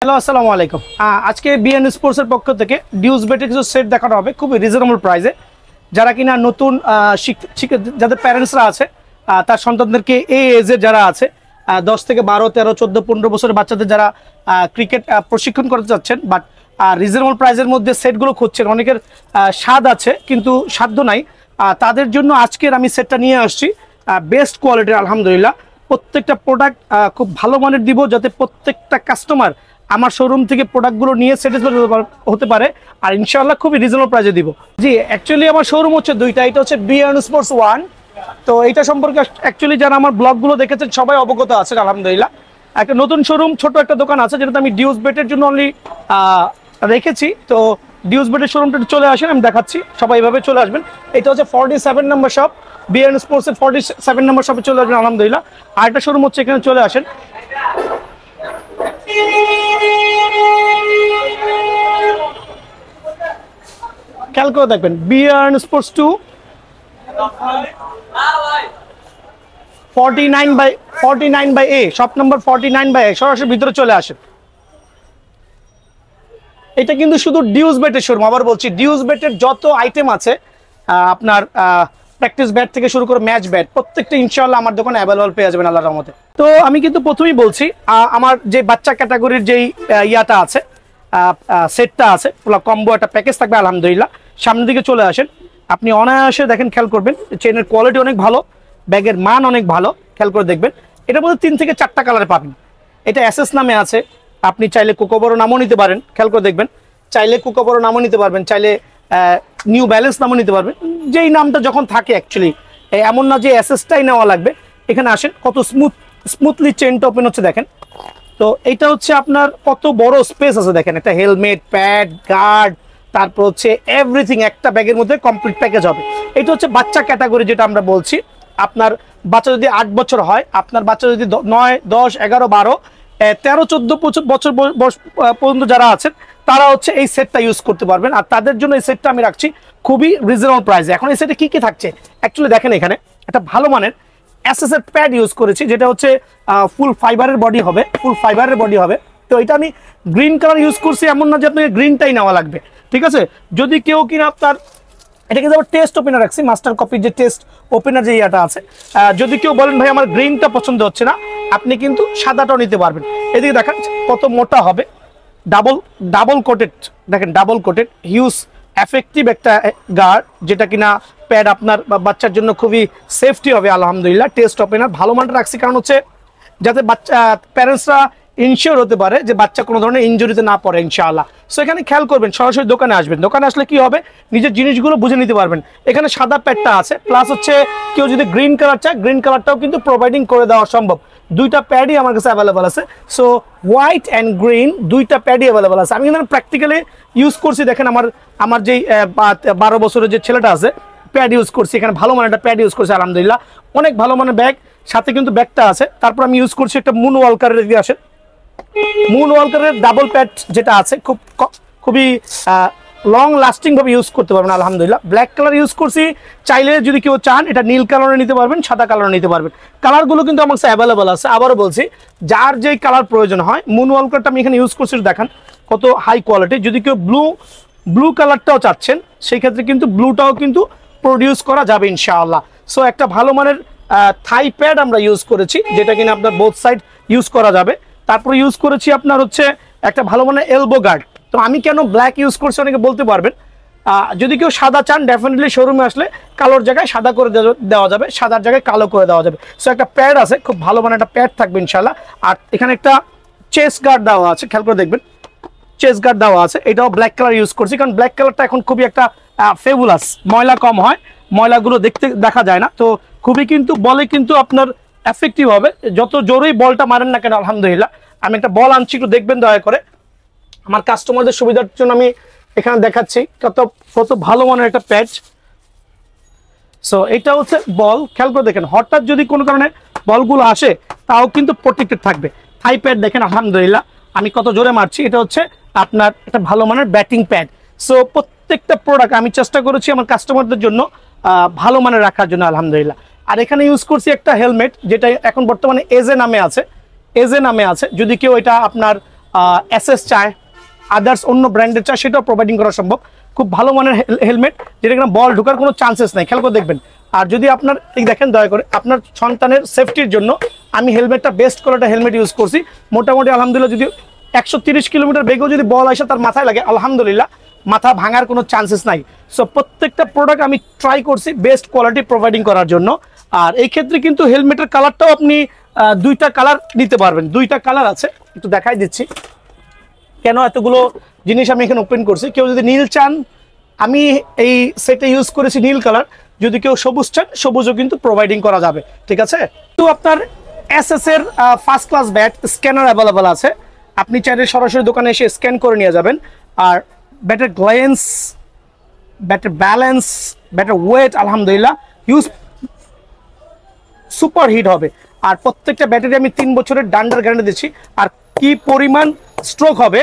Hello আসসালামু আলাইকুম। আজকে বিএন স্পোর্টসের পক্ষ থেকে ডিউস বেটের কিছু সেট দেখানো হবে খুবই রিজনেবল প্রাইসে। যারা কিনা নতুন যাদের প্যারেন্টসরা আছে তার সন্তানদেরকে এই এজের যারা আছে 10 থেকে 12, 13, 14, 15 বছরের বাচ্চাদের যারা ক্রিকেট প্রশিক্ষণ করতে যাচ্ছেন বাট রিজনেবল প্রাইসের মধ্যে সেটগুলো খুঁজছেন, অনেকের স্বাদ আছে কিন্তু সাধ্য নাই, তাদের জন্য আজকের আমি সেটটা নিয়ে আসছি বেস্ট কোয়ালিটির। আলহামদুলিল্লাহ প্রত্যেকটা প্রোডাক্ট খুব ভালো মানের দিব যাতে প্রত্যেকটা কাস্টমার আমার শোরুম থেকে প্রোডাক্টগুলো নিয়ে স্যাটিসফাইড হতে পারে আর ইনশাআল্লাহ খুবই রিজনেবল প্রাইসে দিব। জি অ্যাকচুয়ালি আমার শোরুম হচ্ছে দুইটা, এটা হচ্ছে বিএন স্পোর্টস 1। তো এইটা সম্পর্কে অ্যাকচুয়ালি যারা আমার ব্লগগুলো দেখেছেন সবাই অবগত আছেন আলহামদুলিল্লাহ। একটা নতুন শোরুম, ছোট একটা দোকান আছে যেটাতে আমি ডিউস বেটের জন্য অনলি রেখেছি। তো ডিউস বেটের শোরুমটা চলে আসেন, আমি দেখাচ্ছি, সবাই এইভাবে চলে আসবেন। এটা হচ্ছে 47 নম্বর শপ, বিএন স্পোর্টসের 47 নম্বর শপে চলে আসবেন আলহামদুলিল্লাহ। আর একটা শোরুম হচ্ছে এখানে চলে আসেন, খেয়াল করে দেখবেন BN sports 2 49 by A, shop number 49 by A, সরাসরি ভিতরে চলে আসেন। এটা কিন্তু শুধু ডিউস বেটের শোরুম, আবার বলছি ডিউস বেটের যত আইটেম আছে আপনার প্র্যাকটিস ব্যাট থেকে শুরু করে ম্যাচ ব্যাট প্রত্যেকটা ইনশাআল্লাহ আমার দোকানে অ্যাভেলেবল পেয়ে যাবেন আল্লাহর রহমতে। তো আমি কিন্তু প্রথমেই বলছি আমার যে বাচ্চা ক্যাটাগরির যেই ইয়াটা আছে সেটটা আছে পুরো কম্বো একটা প্যাকেজ থাকবে আলহামদুলিল্লাহ। সামনের দিকে চলে আসেন, আপনি অনায়াসে দেখেন, খেয়াল করবেন চেনের কোয়ালিটি অনেক ভালো, ব্যাগের মান অনেক ভালো, খেয়াল করে দেখবেন। এটার মধ্যে 3 থেকে 4টা কালারে পাবেন। এটা এসএস নামে আছে, আপনি চাইলে কোকোবড়ো নামও নিতে পারেন, খেয়াল করে দেখবেন, চাইলে কোকোবড়ো নামও নিতে পারবেন, চাইলে নিউ ব্যালেন্স নামও নিতে পারবেন, যেই নামটা যখন থাকে অ্যাকচুয়ালি এমন না যে এসএসটাই নেওয়া লাগবে। এখানে আসেন, কত স্মুথলি চেনটা ওপেন হচ্ছে দেখেন। তো এইটা হচ্ছে আপনার কত বড় স্পেস আছে দেখেন, একটা হেলমেট, প্যাড, গার্ড, তারপর হচ্ছে এভরিথিং একটা ব্যাগের মধ্যে কমপ্লিট প্যাকেজ হবে। এটা হচ্ছে বাচ্চা ক্যাটাগরি যেটা আমরা বলছি। আপনার বাচ্চা যদি 8 বছর হয়, আপনার বাচ্চা যদি 9, 10, 11, 12, 13, 14 বছর পর্যন্ত যারা আছেন তারা হচ্ছে এই সেটটা ইউজ করতে পারবেন। আর তাদের জন্য এই সেটটা আমি রাখছি খুবই রিজনেবল প্রাইসে। এখন এই সেটে কি কি থাকছে অ্যাকচুয়ালি দেখেন, এখানে একটা ভালো মানের এসএস এর প্যাড ইউজ করেছি, যেটা হচ্ছে ফুল ফাইবারের বডি হবে। তো এটা আমি গ্রিন কালার ইউজ করছি, এমন না যে আপনাকে গ্রিনটাই নেওয়া লাগবে, ঠিক আছে। যদি কেউ কিনা আপনার এটা কিন্তু আবার টেস্ট ওপেনার রাখছি, মাস্টার কপির যে টেস্ট ওপেনার যে ইয়াটা আছে, যদি কেউ বলেন ভাই আমার গ্রিনটা পছন্দ হচ্ছে না, আপনি কিন্তু সাদাটাও নিতে পারবেন। এদিকে দেখেন কত মোটা হবে, ডাবল কোটেড, দেখেন ডাবল কোটেড হিউজ এফেক্টিভ একটা গার্ড, যেটা কিনা প্যাড আপনার বাচ্চার জন্য খুবই সেফটি হবে আলহামদুলিল্লাহ। টেস্ট ওপেনার ভালো মানটা রাখছি, কারণ হচ্ছে যাতে বাচ্চা প্যারেন্টসরা ইনশিওর হতে পারে যে বাচ্চা কোনো ধরনের ইনজুরিতে না পড়ে ইনশাআল্লাহ। সো এখানে খেয়াল করবেন, সরাসরি দোকানে আসবেন, দোকানে আসলে কি হবে নিজের জিনিসগুলো বুঝে নিতে পারবেন। এখানে সাদা প্যাডটা আছে, প্লাস হচ্ছে কেউ যদি গ্রিন কালার চায় গ্রিন কালারটাও কিন্তু প্রোভাইডিং করে দেওয়া সম্ভব। দুইটা প্যাডই আমার কাছে অ্যাভেলেবল আছে। সো হোয়াইট অ্যান্ড গ্রিন দুইটা প্যাডই অ্যাভেলেবল আছে। আমি কিন্তু প্র্যাকটিক্যালি ইউজ করছি, দেখেন আমার যেই 12 বছরের যে ছেলেটা আছে প্যাড ইউজ করছি, এখানে ভালো মানের একটা প্যাড ইউজ করছি আলহামদুলিল্লাহ, অনেক ভালো মানের ব্যাগ, সাথে কিন্তু ব্যাগটা আছে। তারপর আমি ইউজ করছি একটা মুন ওয়ালকারের, দিকে আসেন, মুন ওয়ালকারের ডাবল প্যাড যেটা আছে খুবই লং লাস্টিং ভাবে ইউজ করতে পারবেন আলহামদুলিল্লাহ। ব্ল্যাক কালার ইউজ করছি, চাইলে যদি কেউ চান এটা নীল কালারে নিতে পারবেন, সাদা কালারে নিতে পারবেন। কালারগুলো কিন্তু আমার কাছে অ্যাভেলেবল আছে। আবারও বলছি, যার যেই কালার প্রয়োজন হয়, মুন ওয়ালকারটা আমি এখানে ইউজ করছি, দেখান কত হাই কোয়ালিটি। যদি কেউ ব্লু কালারটাও চাচ্ছেন সেই ক্ষেত্রে কিন্তু ব্লুটাও কিন্তু প্রডিউস করা যাবে ইনশাআল্লাহ। সো একটা ভালো মানের থাই প্যাড আমরা ইউজ করেছি, যেটা কিনা আপনার বোথ সাইড ইউজ করা যাবে। তারপরে ইউজ করেছি আপনার হচ্ছে একটা ভালো মানের এলবো গার্ড। তো আমি কেন ব্ল্যাক ইউজ করছি অনেকে বলতে পারবেন, যদি কেউ সাদা চান ডেফিনেটলি শোরুমে আসলে কালোর জায়গায় সাদা করে দেওয়া যাবে, সাদার জায়গায় কালো করে দেওয়া যাবে। সো একটা প্যাড আছে, খুব ভালো মানের একটা প্যাড থাকবে ইনশাআল্লাহ। আর এখানে একটা চেস্ট গার্ড দেওয়া আছে, খেয়াল করে দেখবেন চেস্ট গার্ড দেওয়া আছে, এটাও ব্ল্যাক কালার ইউজ করছি, কারণ ব্ল্যাক কালারটা এখন খুবই একটা ফেবুলাস, ময়লা কম হয়, ময়লাগুলো দেখা যায় না। তো খুবই কিন্তু বলে কিন্তু আপনার এফেক্টিভ হবে, যত জোরেই বলটা মারেন না কেন আলহামদুলিল্লাহ। আমি একটা বল আনছি, একটু দেখবেন দয়া করে, আমার কাস্টমারদের সুবিধার জন্য আমি এখানে দেখাচ্ছি কত ভালো মানের একটা প্যাচ। সো এটা হচ্ছে বল, খেয়াল করে দেখেন, হঠাৎ যদি কোনো কারণে বলগুলো আসে তাও কিন্তু প্রোটেক্টেড থাকবে। থাই প্যাড দেখেন আলহামদুলিল্লাহ, আমি কত জোরে মারছি, এটা হচ্ছে আপনার একটা ভালো মানের ব্যাটিং প্যাড। সো প্রত্যেকটা প্রোডাক্ট আমি চেষ্টা করেছি আমার কাস্টমারদের জন্য ভালো মানের রাখার জন্য আলহামদুলিল্লাহ। আর এখানে ইউজ করছি একটা হেলমেট, যেটা এখন বর্তমানে এজে নামে আছে, যদি কেউ এটা আপনার এসএস চায়, আদার্স অন্য ব্র্যান্ডের চায়, সেটাও প্রোভাইডিং করা সম্ভব। খুব ভালো মানের হেলমেট, যেটা কিনা বল ঢোকার কোনো চান্সেস নাই, খেয়াল করে দেখবেন। আর যদি আপনার এই দেখেন, দয়া করে আপনার সন্তানের সেফটির জন্য আমি হেলমেটটা বেস্ট কোয়ালিটির হেলমেট ইউজ করছি। মোটামুটি আলহামদুলিল্লাহ, যদি 130 কিলোমিটার বেগেও যদি বল আসে তার মাথায় লাগে, আলহামদুলিল্লাহ মাথা ভাঙার কোনো চান্সেস নাই। সো প্রত্যেকটা প্রোডাক্ট আমি ট্রাই করছি বেস্ট কোয়ালিটি প্রোভাইডিং করার জন্য। আর এই ক্ষেত্রে কিন্তু হেলমেটের কালারটাও আপনি দুইটা কালার নিতে পারবেন, দুইটা কালার আছে, একটু দেখাই দিচ্ছি। কেন এতগুলো জিনিস আমি এখানে ওপেন করছি, কেউ যদি নীল চান, আমি এই সেটে ইউজ করেছি নীল কালার, যদি কেউ সবুজ চান সবুজও কিন্তু প্রোভাইডিং করা যাবে, ঠিক আছে। তো আপনার এসএস এর first class bat scanner available আছে, আপনি চাইলে সরাসরি দোকানে এসে স্ক্যান করে নিয়ে যাবেন। আর ব্যাটের গ্লেন্স, ব্যাটের ব্যালেন্স, ব্যাটের ওয়েট আলহামদুলিল্লাহ ইউজ সুপার হিট হবে। আর প্রত্যেকটা ব্যাটারি আমি 3 বছরের ডান্ডার গ্যারান্টি দিচ্ছি। আর কি পরিমাণ স্ট্রোক হবে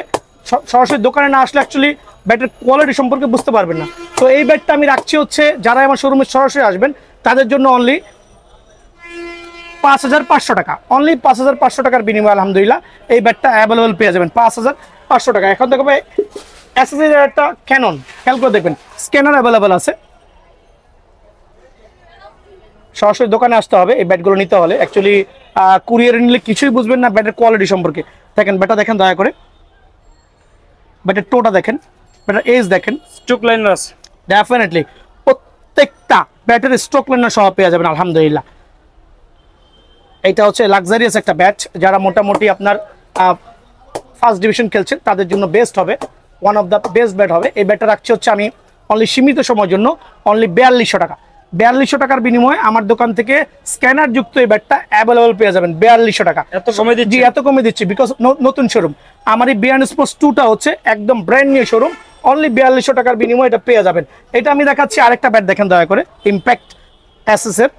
সরাসরি দোকানে না আসলে অ্যাকচুয়ালি ব্যাটের কোয়ালিটি সম্পর্কে বুঝতে পারবেন না। তো এই ব্যাটটা আমি রাখছি হচ্ছে, যারা আমার শোরুমে সরাসরি আসবেন তাদের জন্য অনলি 5500 টাকা, অনলি 5500 টাকার বিনিময়ে আলহামদুলিল্লাহ এই ব্যাটটা অ্যাভেলেবল পেয়ে যাবেন 5500 টাকা। এখন দেখো ভাই এসএসএর একটা ক্যানন, খেয়াল করে দেখবেন স্ক্যানার অ্যাভেলেবল আছে। সরাসরি দোকানে আসতে হবে এই ব্যাটগুলো নিতে হলে, অ্যাকচুয়ালি কুরিয়ারে নিলে কিছুই বুঝবেন না ব্যাটের কোয়ালিটি সম্পর্কে। দেখেন ব্যাটটা দেখেন দয়া করে, ব্যাটের টোটা দেখেন, ব্যাটের এজ দেখেন, স্ট্রোক লাইনার আছে ডেফিনেটলি প্রত্যেকটা ব্যাটের স্ট্রোক লাইনার সহ পেয়ে যাবেন আলহামদুলিল্লাহ। এটা হচ্ছে লাক্সারিয়াস একটা ব্যাট, যারা মোটামুটি আপনার ফার্স্ট ডিভিশন খেলছেন তাদের জন্য বেস্ট হবে, one of the best bat হবে। এই ব্যাটটা রাখছি হচ্ছে আমি অনলি সীমিত সময়ের জন্য, অনলি 4200 টাকা। 4200 টাকার বিনিময়ে আমার দোকান থেকে স্ক্যানার যুক্ত এই ব্যাটটা অ্যাভেলেবল পেয়ে যাবেন 4200 টাকা। এত কমে দিচ্ছি? জি এত কমে দিচ্ছি, বিকজ নতুন শোরুম। আমার এই বিয়ান স্পোর্টস 2টা হচ্ছে একদম ব্র্যান্ড নিউ শোরুম, অনলি 4200 টাকার বিনিময়ে এটা পেয়ে যাবেন। এটা আমি দেখাচ্ছি আরেকটা ব্যাট দেখেন দয়া করে, ইম্প্যাক্ট এসএস এর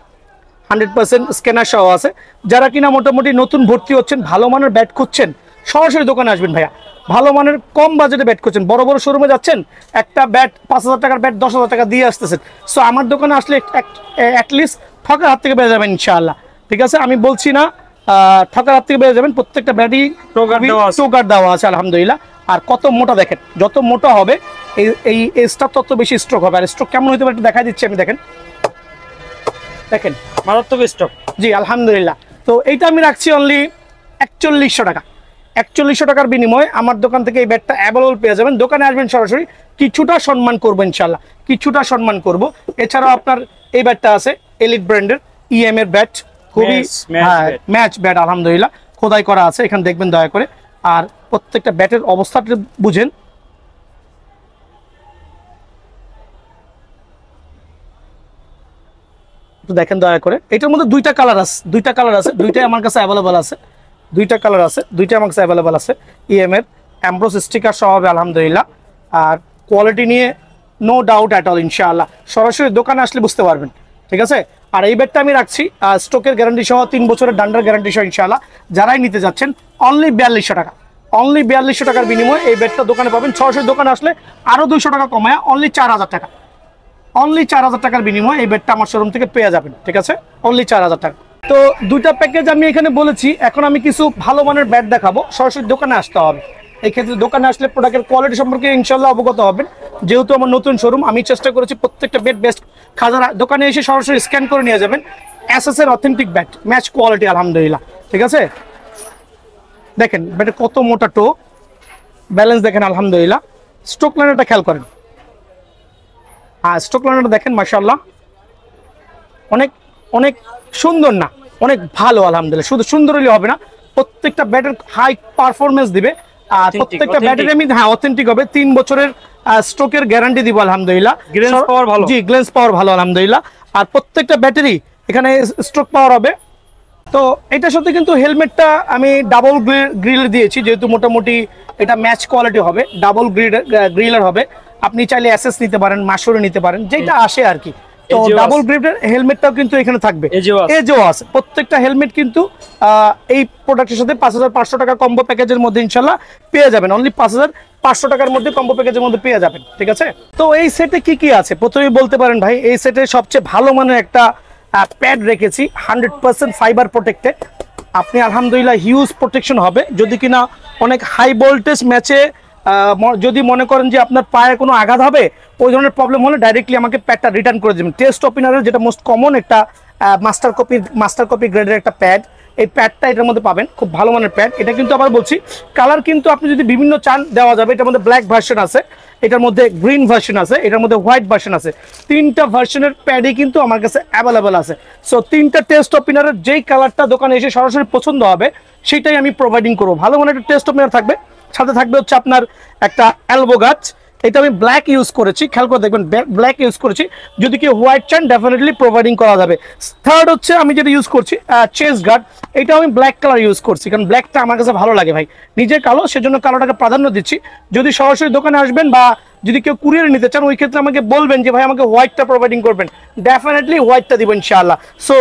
100% স্ক্যানার সহ আছে। যারা কিনা মোটামুটি নতুন ভর্তি হচ্ছেন, ভালো মানের ব্যাট খুঁজছেন, সরাসরি দোকানে আসবেন ভাইয়া। ভালো মানের কম বাজেটে ব্যাট করছেন, বড় বড় শোরুমে যাচ্ছেন, একটা ব্যাট 5000 টাকার ব্যাট 10,000 টাকা দিয়ে আসতেছেন। সো আমার দোকানে আসলে অ্যাটলিস্ট ঠকার হাত থেকে পেয়ে যাবেন ইনশাআল্লাহ, ঠিক আছে। আমি বলছি না ঠকার হাত থেকে পেয়ে যাবেন, প্রত্যেকটা ব্যাটই টোকার দেওয়া আছে আলহামদুলিল্লাহ। আর কত মোটা দেখেন, যত মোটা হবে এই স্টাফ তত বেশি স্ট্রোক হবে। আর স্ট্রোক কেমন হতে পারে দেখা দিচ্ছি আমি, দেখেন দেখেন মারাত্মক স্টক। জি আলহামদুলিল্লাহ। তো এইটা আমি রাখছি অনলি 4100 টাকা। 4100 টাকার বিনিময়ে আমার দোকান থেকে এই ব্যাটটা অ্যাভেলেবল পেয়ে যাবেন। দোকানে আসবেন সরাসরি, কিছুটা সম্মান করবো ইনশাল্লাহ, কিছুটা সম্মান করব। এছাড়াও আপনার এই ব্যাটটা আছে এলিট ব্র্যান্ডের ইএম এর ব্যাট, খুবই ম্যাচ ব্যাট আলহামদুলিল্লাহ, খোদাই করা আছে এখানে দেখবেন দয়া করে। আর প্রত্যেকটা ব্যাটের অবস্থাটা বুঝেন, একটু দেখেন দয়া করে। এটার মধ্যে দুইটা কালার আছে, দুইটাই আমার কাছে অ্যাভেলেবল আছে, দুইটা কালার আছে, দুইটাই আমার কাছে অ্যাভেলেবল আছে। ইএম এর অ্যাম্ব্রোস স্টিকার সহ হবে আলহামদুলিল্লাহ। আর কোয়ালিটি নিয়ে নো ডাউট অ্যাট অল ইনশাআল্লাহ, সরাসরি দোকানে আসলে বুঝতে পারবেন, ঠিক আছে। আর এই ব্যাটটা আমি রাখছি স্টকের গ্যারান্টি সহ, 3 বছরের ডান্ডার গ্যারান্টি সহ ইনশাআল্লাহ। যারাই নিতে যাচ্ছেন অনলি 4200 টাকা, অনলি 4200 টাকার বিনিময়ে এই ব্যাটটা দোকানে পাবেন। সরাসরি দোকানে আসলে আরও 200 টাকা কমায় অনলি 4000 টাকা, অনলি 4000 টাকার বিনিময়ে এই ব্যাটটা আমার শোরুম থেকে পেয়ে যাবেন, ঠিক আছে, অনলি 4000 টাকা। তো দুইটা প্যাকেজ আমি এখানে বলেছি, এখন আমি কিছু ভালো মানের ব্যাট দেখাবো। সরাসরি দোকানে আসতে হবে, এই ক্ষেত্রে দোকানে আসলে প্রোডাক্টের কোয়ালিটি সম্পর্কে ইনশাল্লাহ অবগত হবেন। যেহেতু আমার নতুন শোরুম, আমি চেষ্টা করেছি প্রত্যেকটা ব্যাট বেস্ট। খাজারা দোকানে এসে সরাসরি স্ক্যান করে নিয়ে যাবেন, এসএস এর অথেন্টিক ব্যাট, ম্যাচ কোয়ালিটি আলহামদুলিল্লাহ, ঠিক আছে। দেখেন ব্যাটের কত মোটা টো, ব্যালেন্স দেখেন আলহামদুলিল্লাহ। স্ট্রোক লাইনারটা খেয়াল করেন, হ্যাঁ স্ট্রোক লাইনারটা দেখেন মাশাআল্লাহ, অনেক অনেক সুন্দর, না অনেক ভালো আলহামদুলিল্লাহ। শুধু সুন্দর হলে হবে না, প্রত্যেকটা ব্যাটের হাই পারফরমেন্স দিবে। আর প্রত্যেকটা ব্যাটের আমি অথেন্টিক হবে, 3 বছরের স্ট্রোকের গ্যারান্টি দিব আলহামদুলিল্লাহ। গ্লেন্স পাওয়ার ভালো, জি গ্লেন্স পাওয়ার ভালো আলহামদুলিল্লাহ। আর প্রত্যেকটা ব্যাটারি এখানে স্ট্রোক পাওয়ার হবে। তো এটার সাথে কিন্তু হেলমেটটা আমি ডাবল গ্রিল দিয়েছি, যেহেতু মোটামুটি এটা ম্যাচ কোয়ালিটি হবে, ডাবল গ্রিলার হবে। আপনি চাইলে এসএস নিতে পারেন, মাসুরে নিতে পারেন, যেটা আসে আর কি। তো ডাবল গ্রিপের হেলমেটটাও কিন্তু এখানে থাকবে, এজও আছে। প্রত্যেকটা হেলমেট কিন্তু এই প্রোডাক্টের সাথে 5500 টাকা কম্বো প্যাকেজের মধ্যে ইনশাল্লাহ পেয়ে যাবেন, অনলি 5500 টাকার মধ্যে কম্বো প্যাকেজের মধ্যে পেয়ে যাবেন, ঠিক আছে। তো এই সেটে কি কি আছে প্রথমেই বলতে পারেন ভাই, এই সেটে সবচেয়ে ভালো মানের একটা প্যাড রেখেছি, 100% ফাইবার প্রোটেক্টেড। আপনি আলহামদুলিল্লাহ হিউজ প্রোটেকশন হবে। যদি কিনা অনেক হাই ভোল্টেজ ম্যাচে যদি মনে করেন যে আপনার পায়ে কোনো আঘাত হবে, ওই ধরনের প্রবলেম হলে ডাইরেক্টলি আমাকে প্যাডটা রিটার্ন করে দেবেন। টেস্ট ওপেনারের যেটা মোস্ট কমন একটা মাস্টার কপি গ্রেডের একটা প্যাড, এই প্যাডটা এটার মধ্যে পাবেন, খুব ভালো মানের প্যাড। এটা কিন্তু আবার বলছি কালার কিন্তু আপনি যদি বিভিন্ন চান দেওয়া যাবে। এটার মধ্যে ব্ল্যাক ভার্সন আছে, এটার মধ্যে গ্রিন ভার্সন আছে, এটার মধ্যে হোয়াইট ভার্সন আছে। 3টা ভার্সনের প্যাডই কিন্তু আমার কাছে অ্যাভেলেবেল আছে। সো 3টা টেস্ট ওপেনারের যেই কালারটা দোকানে এসে সরাসরি পছন্দ হবে সেটাই আমি প্রোভাইডিং করবো। ভালো মানের একটা টেস্ট ওপেনার থাকবে, সাথে থাকবে হচ্ছে আপনার একটা এলবো গাছ। এটা আমি ব্ল্যাক ইউজ করেছি, খেয়াল করে দেখবেন ব্ল্যাক ইউজ করেছি। যদি কেউ হোয়াইট চান ডেফিনেটলি প্রোভাইডিং করা যাবে। থার্ড হচ্ছে আমি যেটা ইউজ করছি চেস্ট গার্ড, এটা আমি ব্ল্যাক কালার ইউজ করছি, কারণ ব্ল্যাকটা আমার কাছে ভালো লাগে ভাই। নিজে কালো, সেজন্য কালোটাকে প্রাধান্য দিচ্ছি। যদি সরাসরি দোকানে আসবেন বা যদি কেউ কুরিয়ারে নিতে চান, ওই ক্ষেত্রে আমাকে বলবেন যে ভাই আমাকে হোয়াইটটা প্রোভাইডিং করবেন, ডেফিনেটলি হোয়াইটটা দিব ইনশাআল্লাহ। সো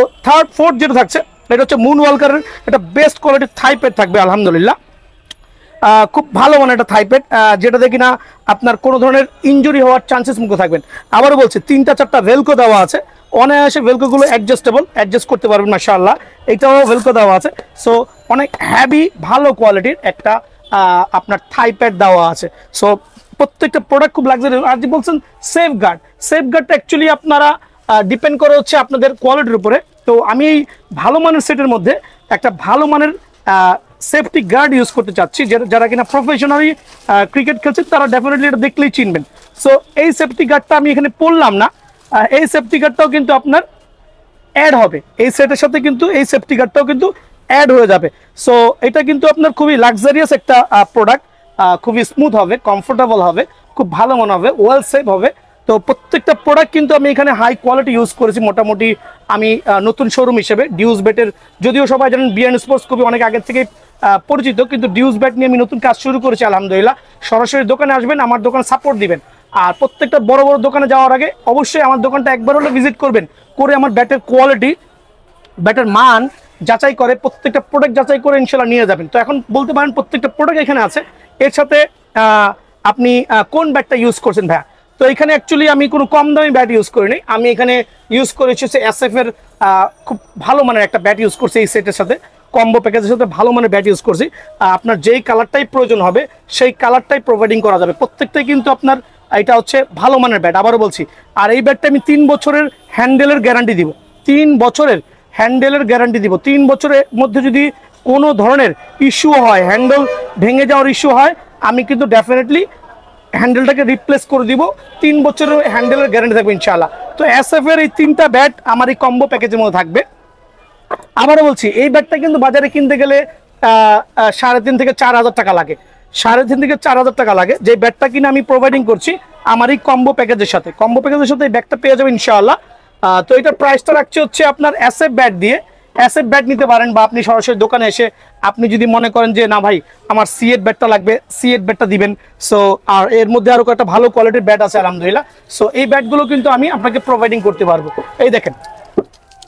ফোর্থ যেটা থাকছে এটা হচ্ছে মুন ওয়ালকারের একটা বেস্ট কোয়ালিটির থাই প্যাড থাকবে আলহামদুলিল্লাহ। খুব ভালো মানে একটা থাই প্যাড, যেটাতে কিনা আপনার কোনো ধরনের ইনজুরি হওয়ার চান্সেস মুক্ত থাকবেন। আবারও বলছি 3টা-4টা ভেলকো দেওয়া আছে, অনায়াসে ভেলকোগুলো অ্যাডজাস্ট করতে পারবেন মাশাআল্লাহ। এটাও ভেলকো দেওয়া আছে। সো অনেক হ্যাভি ভালো কোয়ালিটির একটা আপনার থাই প্যাড দেওয়া আছে। সো প্রত্যেকটা প্রোডাক্ট খুব লাক্সারি। আর যে বলছেন সেফগার্ডটা অ্যাকচুয়ালি আপনারা ডিপেন্ড করে হচ্ছে আপনাদের কোয়ালিটির উপরে। তো আমি এই ভালো মানের সেটের মধ্যে একটা ভালো মানের সেফটি গার্ড ইউজ করতে চাচ্ছি, যারা কিনা প্রফেশনালি ক্রিকেট খেলছেন তারা ডেফিনেটলি এটা দেখলেই চিনবেন। সো এই সেফটি গার্ডটা আমি এখানে পড়লাম না, এই সেফটি গার্ডটাও কিন্তু আপনার অ্যাড হবে এই সেটের সাথে, কিন্তু এই সেফটি গার্ডটাও কিন্তু অ্যাড হয়ে যাবে। সো এটা কিন্তু আপনার খুবই লাক্সারিয়াস একটা প্রোডাক্ট, খুবই স্মুথ হবে, কমফোর্টেবল হবে, খুব ভালো মনে হবে, ওয়েল সেভ হবে। তো প্রত্যেকটা প্রোডাক্ট কিন্তু আমি এখানে হাই কোয়ালিটি ইউজ করেছি। মোটামুটি আমি নতুন শোরুম হিসেবে ডিউস ব্যাটের, যদিও সবাই জানেন বিএন স্পোর্টস খুবই অনেক আগের থেকে পরিচিত, কিন্তু ডিউস ব্যাট নিয়ে আমি নতুন কাজ শুরু করেছি আলহামদুলিল্লাহ। সরাসরি দোকানে আসবেন, আমার দোকানে সাপোর্ট দিবেন। আর প্রত্যেকটা বড় বড় দোকানে যাওয়ার আগে অবশ্যই আমার দোকানটা একবার হলে ভিজিট করবেন, করে আমার ব্যাটের কোয়ালিটি, ব্যাটের মান যাচাই করে, প্রত্যেকটা প্রোডাক্ট যাচাই করে ইনশাল্লাহ নিয়ে যাবেন। তো এখন বলতে পারেন প্রত্যেকটা প্রোডাক্ট এখানে আছে। এর সাথে আপনি কোন ব্যাটটা ইউজ করছেন ভাইয়া? তো এখানে অ্যাকচুয়ালি আমি কোনো কম দামি ব্যাট ইউজ করিনি, আমি এখানে ইউজ করেছি হচ্ছে SF এর খুব ভালো মানের একটা ব্যাট ইউজ করছি। এই সেটের সাথে কম্বো প্যাকেজের সাথে ভালো মানের ব্যাট ইউজ করছি। আপনার যেই কালারটাই প্রয়োজন হবে সেই কালারটাই প্রোভাইডিং করা যাবে। প্রত্যেকটাই কিন্তু আপনার এটা হচ্ছে ভালো মানের ব্যাট, আবারও বলছি। আর এই ব্যাটটা আমি 3 বছরের হ্যান্ডেলের গ্যারান্টি দিব, 3 বছরের হ্যান্ডেলের গ্যারান্টি দিব। 3 বছরের মধ্যে যদি কোনো ধরনের ইস্যু হয়, হ্যান্ডেল ভেঙে যাওয়ার ইস্যু হয়, আমি কিন্তু ডেফিনেটলি হ্যান্ডেলটাকে রিপ্লেস করে দিব। 3 বছরের হ্যান্ডেলের গ্যারান্টি থাকবে ইনশাআল্লাহ। তো SF এর এই 3টা ব্যাট আমার এই কম্বো প্যাকেজের মধ্যে থাকবে। আবারও বলছি এই ব্যাটটা কিন্তু বাজারে কিনতে গেলে 3.5 থেকে 4,000 টাকা লাগে, 3.5 থেকে 4,000 টাকা লাগে। যে ব্যাটটা কিনা আমি প্রোভাইডিং করছি আমার এই কম্বো প্যাকেজের সাথে, এই ব্যাগটা পেয়ে যাবে ইনশাআল্লাহ। তো এটার প্রাইসটা রাখছে হচ্ছে আপনার SF ব্যাট দিয়ে, SF ব্যাট নিতে পারেন, বা আপনি সরাসরি দোকানে এসে আপনি যদি মনে করেন যে না ভাই আমার C8 ব্যাটটা লাগবে, C8 ব্যাটটা দিবেন। সো আর এর মধ্যে আরো একটা ভালো কোয়ালিটির ব্যাট আছে আলহামদুলিল্লাহ। সো এই ব্যাটগুলো কিন্তু আমি আপনাকে প্রোভাইডিং করতে পারবো। এই দেখেন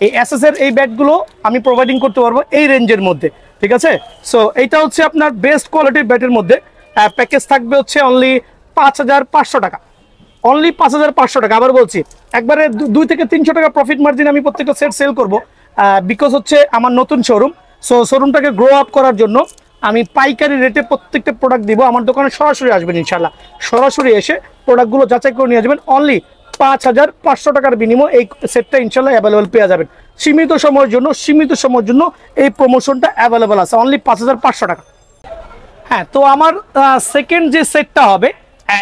এই SS এর এই ব্যাটগুলো আমি প্রোভাইডিং করতে পারবো এই রেঞ্জের মধ্যে, ঠিক আছে। সো এইটা হচ্ছে আপনার বেস্ট কোয়ালিটির ব্যাটের মধ্যে। প্যাকেজ থাকবে হচ্ছে অনলি 5,500 টাকা, অনলি 5,500 টাকা। আবার বলছি একবারে 2 থেকে 300 টাকা প্রফিট মার্জিন আমি প্রত্যেকটা সেট সেল করবো, বিকজ হচ্ছে আমার নতুন শোরুম। সো শোরুমটাকে গ্রো আপ করার জন্য আমি পাইকারি রেটে প্রত্যেকটা প্রোডাক্ট দিব। আমার দোকানে সরাসরি আসবেন ইনশাল্লাহ, সরাসরি এসে প্রোডাক্টগুলো যাচাই করে নিয়ে যাবেন। অনলি 5,500 টাকার বিনিময়ে এই সেটটা ইনশাল্লাহ অ্যাভেলেবল পেয়ে যাবেন। সীমিত সময়ের জন্য এই প্রমোশনটা অ্যাভেলেবল আছে, অনলি 5,500 টাকা। হ্যাঁ, তো আমার সেকেন্ড যে সেটটা হবে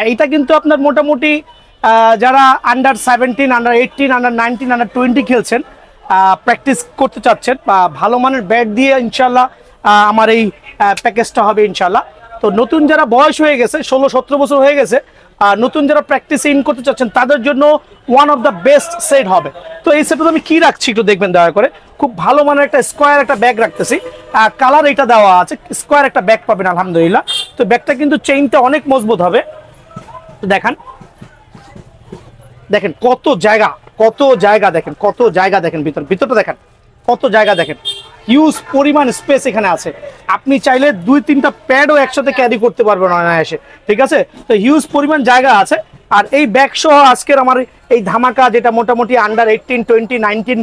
এইটা কিন্তু আপনার মোটামুটি যারা আন্ডার 17, আন্ডার 18, আন্ডার 19, আন্ডার 20 খেলছেন, প্র্যাকটিস করতে চাচ্ছেন বা ভালো মানের ব্যাট দিয়ে ইনশাল্লাহ আমার এই প্যাকেজটা হবে ইনশাল্লাহ। তো নতুন যারা বয়স হয়ে গেছে, 16-17 বছর হয়ে গেছে, নতুন যারা প্র্যাকটিস ইন করতে চাচ্ছেন তাদের জন্য one of the best set হবে। তো এই সেটটা আমি কি রাখছি একটু দেখবেন দয়া করে। খুব ভালো মানের একটা স্কোয়ার একটা ব্যাগ রাখতেছি, কালার এটা দেওয়া আছে, স্কোয়ার একটা ব্যাগ পাবেন আলহামদুলিল্লাহ। তো ব্যাগটা কিন্তু চেইনটা অনেক মজবুত হবে। দেখেন কত জায়গা দেখেন, ভিতরটা দেখেন কত জায়গা, দেখেন হিউজ পরিমাণ স্পেস এখানে আছে। আপনি চাইলে 2-3টা প্যাডও একসাথে ক্যারি করতে পারবেন অনায়াসে, ঠিক আছে। তো হিউজ পরিমাণ জায়গা আছে। আর এই ব্যাগ সহ আজকের আমার এই ধামাকা, যেটা মোটামুটি আন্ডার 18, 20, 19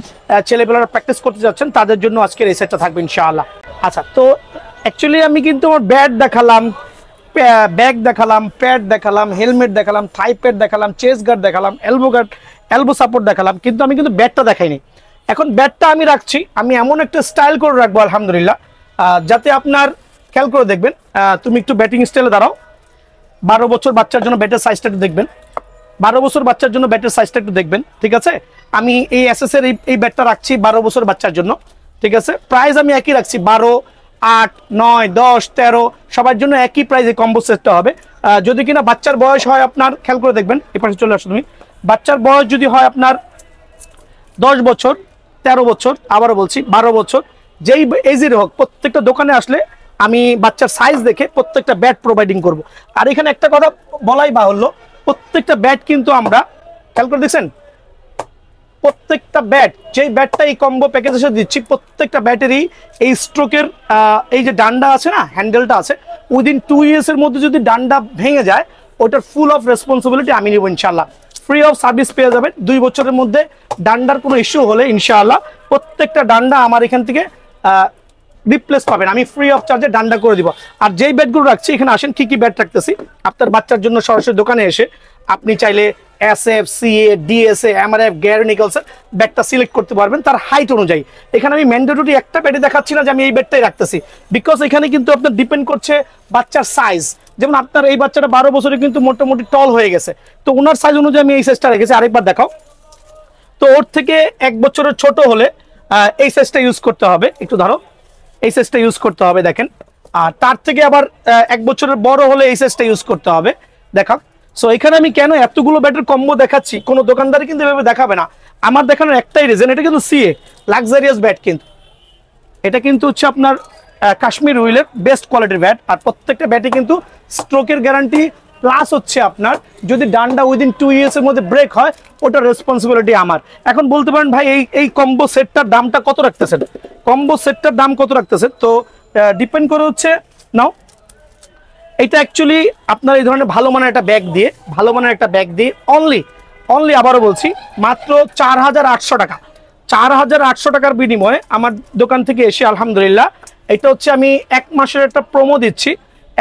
ছেলেপেলারা প্র্যাকটিস করতে যাচ্ছেন তাদের জন্য আজকের এই সেটটা থাকবে ইনশাআল্লাহ। আচ্ছা, তো অ্যাকচুয়ালি আমি কিন্তু আমার ব্যাট দেখালাম, ব্যাগ দেখালাম, প্যাড দেখালাম, হেলমেট দেখালাম, থাই প্যাড দেখালাম, চেস্ট গার্ড দেখালাম, এলবো সাপোর্ট দেখালাম, কিন্তু আমি কিন্তু ব্যাটটা দেখাইনি। এখন ব্যাটটা আমি রাখছি, আমি এমন একটা স্টাইল করে রাখবো আলহামদুলিল্লাহ, যাতে আপনার খেয়াল করে দেখবেন। তুমি একটু ব্যাটিং স্টাইলে দাঁড়াও। 12 বছর বাচ্চার জন্য ব্যাটের সাইজটা একটু দেখবেন, 12 বছর বাচ্চার জন্য ব্যাটের সাইজটা একটু দেখবেন, ঠিক আছে? আমি এই এসএস এর এই ব্যাটটা রাখছি 12 বছর বাচ্চার জন্য, ঠিক আছে? প্রাইস আমি একই রাখছি, 12, 8, 9, 10, 13 সবার জন্য একই প্রাইসে কম্বো সেটটা হবে। যদি কিনা বাচ্চার বয়স হয় আপনার, খেয়াল করে দেখবেন, এই পাশে চলে আসো তুমি। বাচ্চার বয়স যদি হয় আপনার 10 বছর, 13 বছর, আবারও বলছি 12 বছর, যেই এজের হোক, প্রত্যেকটা দোকানে আসলে আমি বাচ্চার সাইজ দেখে প্রত্যেকটা ব্যাট প্রোভাইডিং করব। আর এখানে একটা কথা বলাই বাহুল্য, প্রত্যেকটা ব্যাট কিন্তু আমরা, খেয়াল করে দেখছেন, প্রত্যেকটা ব্যাট, যেই ব্যাটটা এই কম্বো প্যাকেজ এসে দিচ্ছি, প্রত্যেকটা ব্যাটেরই এই স্ট্রোকের এই যে ডান্ডা আছে না, হ্যান্ডেলটা আছে, উইদিন 2 years এর মধ্যে যদি ডান্ডা ভেঙে যায়, ওটার ফুল অফ রেসপন্সিবিলিটি আমি নিব ইনশাআল্লাহ। ফ্রি অফ সার্ভিস পেয়ে যাবেন। 2 বছরের মধ্যে ডান্ডার কোনো ইস্যু হলে ইনশাআল্লাহ প্রত্যেকটা ডান্ডা আমার এখান থেকে রিপ্লেস পাবেন, আমি ফ্রি অফ চার্জে ডান্ডা করে দিব। আর যেই ব্যাটগুলো রাখছি, এখানে আসেন কি কি ব্যাট রাখতেছি। আপনার বাচ্চার জন্য সরাসরি দোকানে এসে আপনি চাইলে SF, CA, DSA, MRF, Gary নিকলসের ব্যাটটা সিলেক্ট করতে পারবেন তার হাইট অনুযায়ী। এখানে আমি ম্যান্ডেটরি একটা ব্যাটে দেখাচ্ছি না যে আমি এই ব্যাটটাই রাখতেছি, বিকজ এখানে কিন্তু আপনার ডিপেন্ড করছে বাচ্চার সাইজ। যেমন আপনার এই বাচ্চাটা 12 বছরে কিন্তু মোটামুটি টল হয়ে গেছে, তো ওনার সাইজ অনুযায়ী আমি এই সাইজটা রেখেছি। আরেকবার দেখাও। তো ওর থেকে 1 বছরের ছোট হলে এই সাইজটা ইউজ করতে হবে, একটু ধরো, এই সাইজটা ইউজ করতে হবে, দেখেন। আর তার থেকে আবার 1 বছরের বড় হলে এই সাইজটা ইউজ করতে হবে, দেখাও। সো এখানে আমি কেন এতগুলো ব্যাটের কম্বো দেখাচ্ছি, কোনো দোকানদারি কিন্তু এভাবে দেখাবে না। আমার দেখানোর একটাই রিজন, এটা কিন্তু CA লাক্সারিয়াস ব্যাট, কিন্তু এটা কিন্তু হচ্ছে আপনার কাশ্মীর উইলের বেস্ট কোয়ালিটির ব্যাট। আর প্রত্যেকটা ব্যাটে কিন্তু স্ট্রোকের গ্যারান্টি, প্লাস হচ্ছে আপনার যদি ডান্ডা উইদিন 2 years এর মধ্যে ব্রেক হয়, ওটার রেসপন্সিবিলিটি আমার। এখন বলতে পারেন ভাই এই কম্বো সেটটার দামটা কত রাখতেছেন, কম্বো সেটটার দাম কত রাখতেছেন? তো ডিপেন্ড করে হচ্ছে, নাও এটা অ্যাকচুয়ালি আপনার এই ধরনের ভালো মানের একটা ব্যাগ দিয়ে, ভালো মানের একটা ব্যাগ দিয়ে অনলি আবারও বলছি মাত্র 4800 টাকা। 4800 টাকার বিনিময়ে আমার দোকান থেকে এসে আলহামদুলিল্লাহ, এটা হচ্ছে আমি 1 মাসের একটা প্রোমো দিচ্ছি।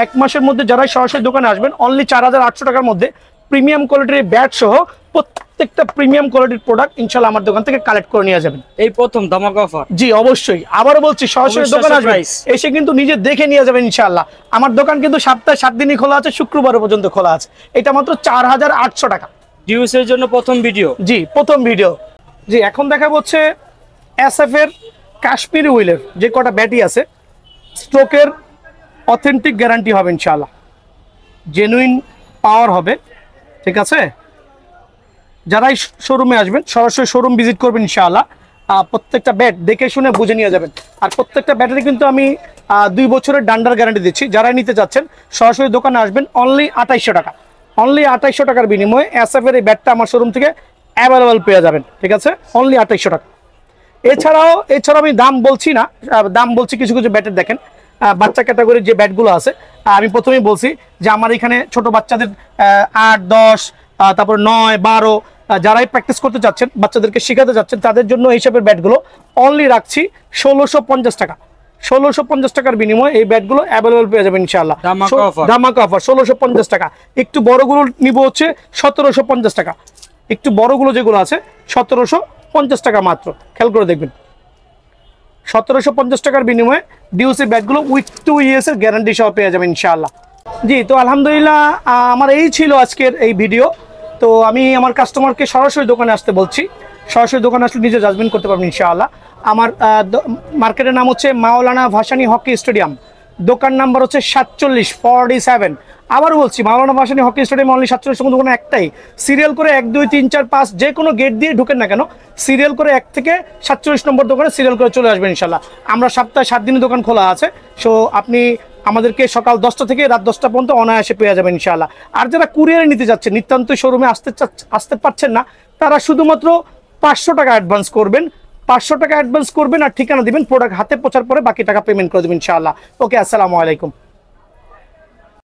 1 মাসের মধ্যে যারা সরাসরি দোকানে আসবেন, অনলি 4800 টাকার মধ্যে প্রিমিয়াম কোয়ালিটির ব্যাট সহ প্রত্যেকটা প্রিমিয়াম কোয়ালিটির প্রোডাক্ট ইনশাআল্লাহ আমার দোকান থেকে কালেক্ট করে নিয়ে যাবেন। এই প্রথম ধামাকা অফার। জি অবশ্যই, আবারও বলছি সরাসরি দোকানে আসবেন, এসে কিন্তু নিজে দেখে নিয়ে যাবেন ইনশাআল্লাহ। আমার দোকান কিন্তু সপ্তাহে 7 দিনই খোলা আছে, শুক্রবার পর্যন্ত খোলা আছে। এটা মাত্র 4800 টাকা। ডিউস এর জন্য প্রথম ভিডিও। জি প্রথম ভিডিও। জি এখন দেখাবো হচ্ছে SF এর কাশ্মীরি উইলের যে কটা ব্যাটি আছে, স্ট্রোকের অথেন্টিক গ্যারান্টি হবে ইনশাআল্লাহ, জেনুইন পাওয়ার হবে, ঠিক আছে? যারাই শোরুমে আসবেন, সরাসরি শোরুম ভিজিট করবেন ইনশাআল্লাহ, প্রত্যেকটা ব্যাট দেখে শুনে বুঝে নিয়ে যাবেন। আর প্রত্যেকটা ব্যাটারি কিন্তু আমি 2 বছরের ডান্ডার গ্যারান্টি দিচ্ছি। যারাই নিতে চাচ্ছেন সরাসরি দোকানে আসবেন, অনলি 2800 টাকা। অনলি 2800 টাকার বিনিময়ে SF এর এই ব্যাটটা আমার শোরুম থেকে অ্যাভেলেবল পেয়ে যাবেন, ঠিক আছে? অনলি 2800 টাকা। এছাড়াও আমি দাম বলছি না, দাম বলছি কিছু কিছু ব্যাটের। দেখেন বাচ্চা ক্যাটাগরির যে ব্যাটগুলো আছে, আমি প্রথমেই বলছি যে আমার এখানে ছোট বাচ্চাদের 8, 10, তারপর 9, 12 যারাই প্র্যাকটিস করতে চাচ্ছেন, বাচ্চাদেরকে শেখাতে চাচ্ছেন, তাদের জন্য এই হিসাবের ব্যাটগুলো অনলি রাখছি 1650 টাকা। 1650 টাকার বিনিময়ে এই ব্যাটগুলো অ্যাভেলেবল পেয়ে যাবেন ইনশাআল্লাহ। ধামাকা অফার 1650 টাকা। একটু বড়গুলো নিব হচ্ছে 1750 টাকা। একটু বড়গুলো যেগুলো আছে 1750 টাকা মাত্র। খেয়াল করে দেখবেন, 1750 টাকার বিনিময়ে ডিউসি ব্যাটগুলো উইথ 2 years এর গ্যারান্টি সহ পেয়ে যাবেন ইনশাআল্লাহ। জি তো আলহামদুলিল্লাহ, আমার এই ছিল আজকের এই ভিডিও। তো আমি আমার কাস্টমারকে সরাসরি দোকানে আসতে বলছি, সরাসরি দোকানে আসলে নিজে জাজমেন্ট করতে পারবেন ইনশাআল্লাহ। আমার মার্কেটের নাম হচ্ছে মাওলানা ভাসানী হকি স্টেডিয়াম, দোকান নাম্বার হচ্ছে 4747। আবারও বলছি, মাওলানা ভাসানী হকি স্টেডিয়াম অনলি 47 দোকান একটাই। সিরিয়াল করে 1, 2, 3, 4, 5 যে কোনো গেট দিয়ে ঢুকেন না কেন, সিরিয়াল করে 1 থেকে 47 নম্বর দোকানে সিরিয়াল করে চলে আসবেন ইনশাআল্লাহ। আমরা সপ্তাহে 7 দিনই দোকান খোলা আছে। সো আপনি আমাদেরকে সকাল 10টা থেকে রাত 10টা পর্যন্ত অনায়াসে পেয়ে যাবেন ইনশাআল্লাহ। আর যারা কুরিয়ারে নিতে যাচ্ছেন, নিতান্ত শোরুমে আসতে পারছেন না, তারা শুধুমাত্র 500 টাকা অ্যাডভান্স করবেন। 500 টাকা অ্যাডভান্স করবেন আর ঠিকানা দিবেন, প্রোডাক্ট হাতে পৌঁছার পরে বাকি টাকা পেমেন্ট করে দেবেন ইনশাআল্লাহ। ওকে, আসসালামু আলাইকুম।